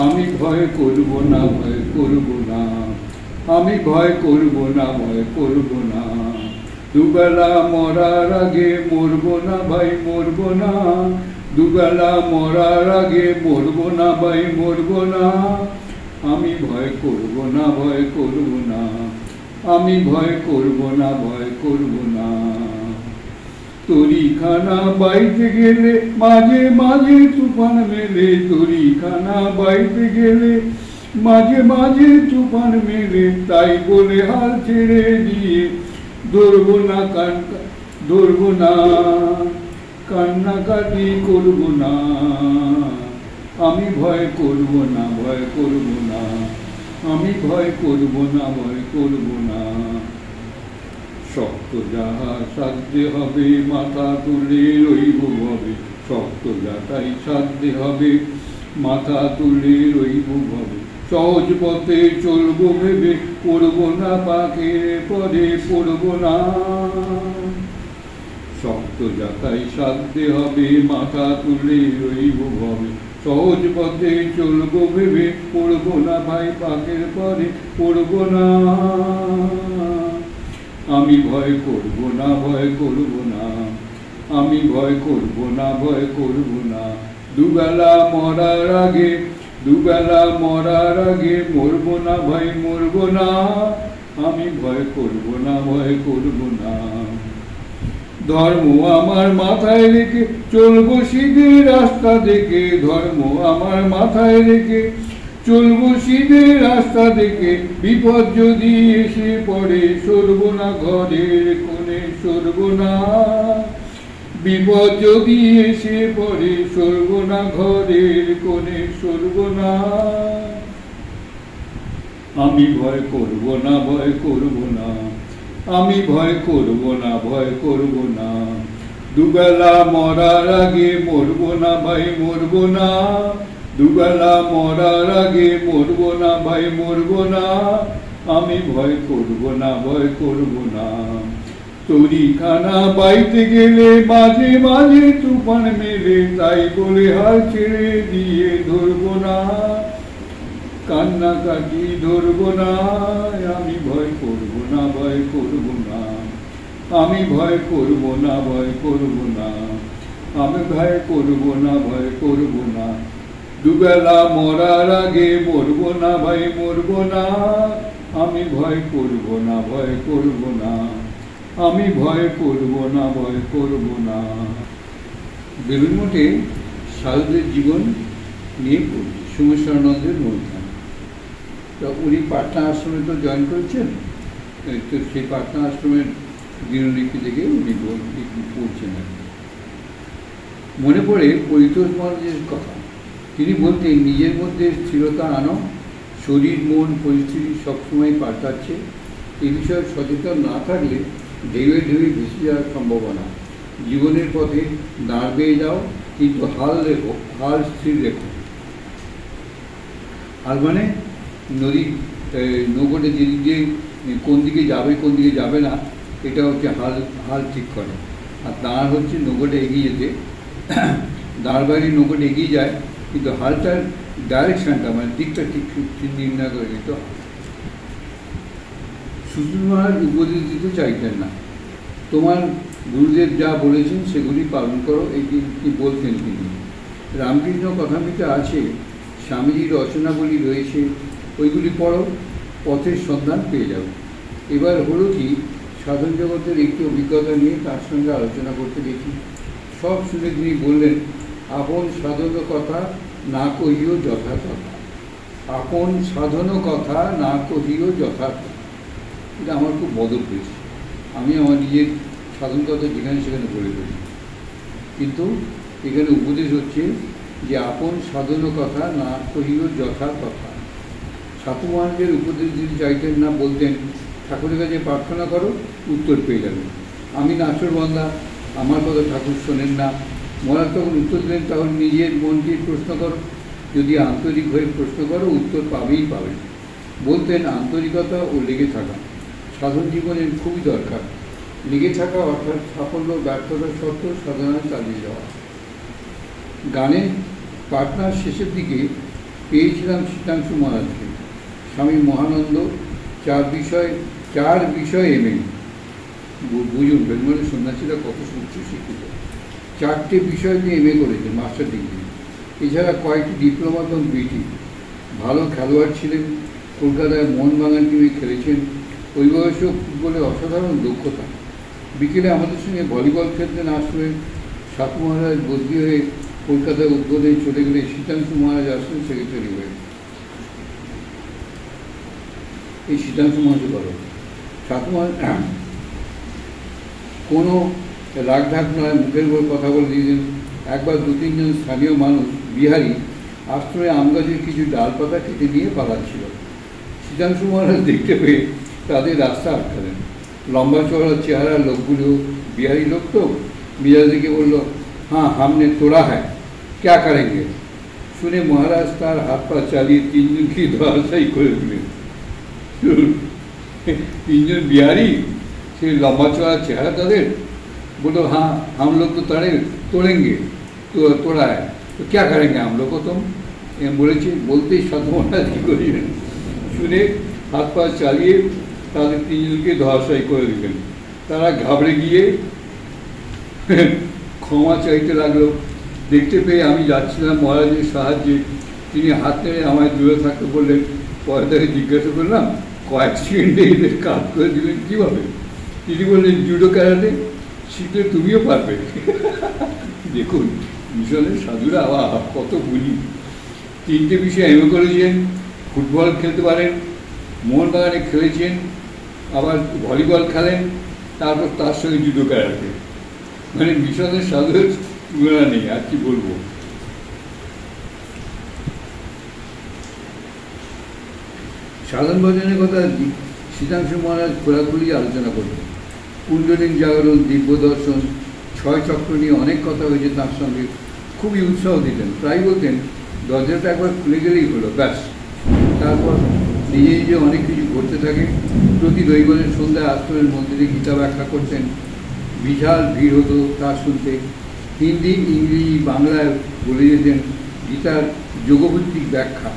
আমি ভয় করব না, ভয় করব না, আমি ভয় করব না, ভয় করব না। দুবেলা মরার আগে মরব না ভাই, মরব না। দুবেলা মরার আগে মরব না ভাই, মরব না। আমি ভয় করব না, ভয় করব না, আমি ভয় করব না, ভয় করব না। তরিখানা বাইতে গেলে মাঝে মাঝে তুফান মেলে, তরিখানা বাইতে গেলে মাঝে মাঝে তুফান মেলে। তাই বলে হাল ছেড়ে দিয়ে ধরব না, ধরব না, কান্নাকাটি করব না। আমি ভয় করব না, ভয় করব না, আমি ভয় করব না, ভয় করব না। শক্ত যাহা সাধ্যে হবে মাথা তুলে রইব ভবে, শক্ত যাতাই সাধ্যে হবে মাথা তুলে রইব ভবে। সহজ পথে চলব ভেবে পড়ব না পাখের পরে, পড়ব না। শক্ত যাতাই সাধ্যে হবে মাথা তুলে রইব ভবে, সহজ পথে চলব ভেবে পড়ব না ভাই পাখের পরে, পড়ব না। আমি ভয় করব না, ভয় করব না, আমি ভয় করব না, ভয় করব না। দুবেলা মরার আগে, দুবেলা মরার আগে মরব না ভাই, মরব না। আমি ভয় করব না, ভয় করব না। ধর্ম আমার মাথায় রেখে চলব সিধে রাস্তা দেখে, ধর্ম আমার মাথায় রেখে চলব সিধে রাস্তা দেখে। বিপদ যদি এসে পড়ে সরব না ঘরের কোণে, সরব না। বিপদ যদি এসে পড়ে সরব না ঘরের কোণে, সরব না। আমি ভয় করব না, ভয় করব না, আমি ভয় করব না, ভয় করব না। দুবেলা মরার আগে মরব না ভাই, মরব না। দুবেলা মরার আগে মরব না ভাই, মরব না। আমি ভয় করব না, ভয় করব না। তরিখানা বাইতে গেলে মাঝে মাঝে তুফান মেলে, তাই বলে হাল ছেড়ে দিয়ে ধরব না, কান্নাকাটি ধরব না। আমি ভয় করব না, ভয় করব না, আমি ভয় করব না, ভয় করব না, আমি ভয় করব না, ভয় করব না। দুবেলা মরার আগে মরব না ভাই, মরব না। আমি ভয় করব না, ভয় করব না, আমি ভয় করব না, ভয় করব না। বেলুড় মঠে সাধুদের জীবন নিয়ে পড়ছি, সোমেশ্বরানন্দের মূলধান। তো উনি পাটনা আশ্রমে তো জয়েন করেছেন, তো সেই পাটনা আশ্রমের দিনলিপি থেকে উনি পড়ছেন। মনে পড়ে পরিতোষ মহারাজের কথা। তিনি বলতেন, নিজের মধ্যে স্থিরতা আনো, শরীর মন পরিস্থিতি সবসময় পাল্টাচ্ছে। এই বিষয়ে সচেতন না থাকলে ঢেউয়ে ঢেউয়ে ভেসে যাওয়ার সম্ভাবনা। জীবনের পথে দাঁড় বেয়ে যাও, কিন্তু হাল রেখো, হাল স্থির রেখো। হাল মানে নদী, নৌকোটা যেদিক দিয়ে কোন দিকে যাবে কোন দিকে যাবে না, এটা হচ্ছে হাল, হাল ঠিক করে। আর দাঁড় হচ্ছে নৌকোটা এগিয়ে যেতে, দাঁড় বাইরে নৌকোটা এগিয়ে যায়, কিন্তু হালটার ডাইরেকশনটা মানে দিকটা ঠিক নির্ণয় করে দিত। সুধীর মহারাজ উপদেশ দিতে চাইতেন না, তোমার গুরুদেব যা বলেছেন সেগুলি পালন করো, এটি কি বলতেন তিনি। রামকৃষ্ণ কথামৃতে আছে, স্বামীজির রচনাগুলি রয়েছে, ওইগুলি পড়ো, পথের সন্ধান পেয়ে যাবে। এবার হলো কি, সাধন জগতের একটি অভিজ্ঞতা নিয়ে তার সঙ্গে আলোচনা করতে গেছি। সব শুনে তিনি বললেন, আপন সাধন কথা না কহিও যথার্থ, আপন সাধন কথা না কহিও যথার্থ। এটা আমার খুব বদল হয়েছে। আমি আমার নিজের সাধন কথা যেখানে সেখানে বলে ফেলি, কিন্তু এখানে উপদেশ হচ্ছে যে আপন সাধন কথা না কহিও যথা কথা। সাধু মহারাজের উপদেশ যদি চাইতেন না, বলতেন ঠাকুরের কাছে প্রার্থনা করো, উত্তর পেয়ে যাবে। আমি নাচর বান্দা, আমার কথা ঠাকুর শোনেন না। মহারাজ তখন উত্তর দেন, তখন নিজের মনকে প্রশ্ন করো, যদি আন্তরিক হয়ে প্রশ্ন করো উত্তর পাবেই পাবে। বলতেন আন্তরিকতা ও লেগে থাকা সাধন জীবনের খুবই দরকার। লেগে থাকা অর্থাৎ সাফল্য ব্যর্থতা সত্ত্বেও সাধনায় চালিয়ে যাওয়া। গানে পাটনার শেষের দিকে পেয়েছিলাম শীতাংশু মহারাজকে। স্বামী মহানন্দ চার বিষয় এম এ। বুঝুন বেলমনের সন্ন্যাসীরা কত উচ্চ শিক্ষিত। 4টে বিষয় নিয়ে এম এ করেছেন, মাস্টার ডিগ্রি। এছাড়া কয়েকটি ডিপ্লোমা এবং বিটি। ভালো খেলোয়াড় ছিলেন, কলকাতায় মোহনবাগান টিমে খেলেছেন। ওই বয়সেও ফুটবলে অসাধারণ দক্ষতা। বিকেলে আমাদের সঙ্গে ভলিবল খেলতেন আসলেন। সাতু মহারাজ বদলি হয়ে কলকাতায় উদ্বোধনে চলে গেলে শীতাংশু মহারাজ আসলেন সেক্রেটারি হয়ে। এই শীতাংশু মহারাজ বলো সাতু মহারাজ কোনো রাগঢাক নয়, মুখের উপর কথা বলে দিয়েছেন। একবার 2-3 জন স্থানীয় মানুষ বিহারি আশ্রমে আম গাছের কিছু ডালপাতা কেটে নিয়ে পালাচ্ছিল। শীতাংশু মহারাজ দেখতে পেয়ে তাদের রাস্তা আটকালেন। লম্বা চড়া চেহারার লোকগুলো বিহারি লোক তো মিজাজ দিকে বলল, হ্যাঁ হামনে তোড়া হ্যায়, ক্যা করেঙ্গে? শুনে মহারাজ তার হাত পা চালিয়ে 3 জনকে ধরাশায়ী করে দিলেন। 3 জন বিহারি, সেই লম্বা চড়া চেহারা তাদের, बोलो हाँ हम लोग तो तोड़ेंगे तो तोड़ा है, तो क्या करेंगे हम लोग को तुम? বলেছি বলতেই সাধু মহারাজ কী করিলেন, শুনে হাত পা চালিয়ে তাদের 3 জনকে ধরাশায়ী করে দিলেন। তারা ঘাবড়ে গিয়ে ক্ষমা চাইতে লাগলো। দেখতে পেয়ে আমি যাচ্ছিলাম মহারাজের সাহায্যে। তিনি হাত নেড়ে আমায় দূরে থাকতে বললেন। পরে তাকে জিজ্ঞাসা করলাম, কয়েক সেকেন্ডে এদের কাজ করে দিলেন কীভাবে? তিনি বললেন, জুডো ক্যারাটে শিখলে তুমিও পারবে। দেখুন মিশনের সাধুরা আবার কত বুঝি। 3টে বিষয়ে এমএ করেছেন, ফুটবল খেলতে পারেন, মোহনবাগানে খেলেছেন, আবার ভলিবল খেলেন, তারপর তার সঙ্গে জুডো ক্যারাটে। মানে মিশনের সাধুর তুলনা নেই, আর কি বলবো। সাধন ভজনের কথা শীতাংশু মহারাজ খোলাখুলি আলোচনা করতেন। কুণ্ডলিন জাগরণ, দিব্য দর্শন, 6 চক্র নিয়ে অনেক কথা হয়েছে তার সঙ্গে। খুবই উৎসাহ দিতেন। প্রায় বলতেন, দরজাটা একবার খুলে গেলেই হলো, ব্যাস। তারপর নিজে নিজে অনেক কিছু করতে থাকে। প্রতি রবিবারের সন্ধ্যায় আশ্রমের মন্দিরে গীতা ব্যাখ্যা করতেন। বিশাল ভিড় হতো তা শুনতে। হিন্দি, ইংরেজি, বাংলায় বলে যেতেন গীতার যোগভিত্তিক ব্যাখ্যা।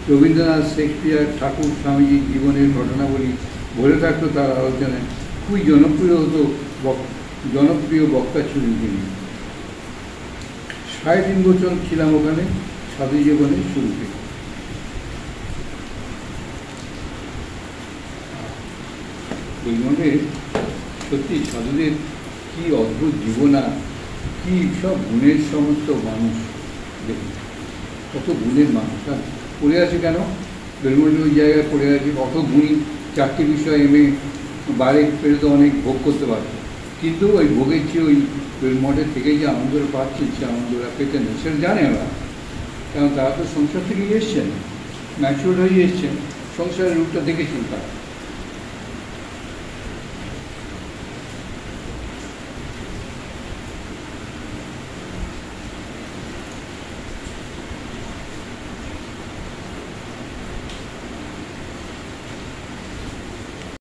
রবীন্দ্রনাথ, শেক্সপিয়ার, ঠাকুর, স্বামীজির জীবনের ঘটনাবলী ভরে থাকতো তার আলোচনায়। খুবই জনপ্রিয় বক্তা ছিলেন তিনি। 3.5 বছর ছিলাম ওখানে সাধু জীবনের শুরুতে। বৈমনে সত্যি সাধুদের কি অদ্ভুত জীবনা, কি সব গুণের সমস্ত মানুষ। দেখুন কত গুণের মানুষ। আর পড়ে আছে কেন? বেলমন্ডি ওই জায়গায় পড়ে আছে, কত গুণী। 4টে বিষয় এমএ, বাইরে পেরে তো অনেক ভোগ করতে পারত, কিন্তু ওই ভোগের চেয়ে ওই মঠের থেকে যে আনন্দটা পাচ্ছে সে আনন্দটা পেতেন না, সেটা জানে ওরা। কারণ তারা তো সংসার থেকেই এসছেন, ম্যাচিওর হয়ে এসছেন, সংসারের রূপটা দেখেছেন তারা।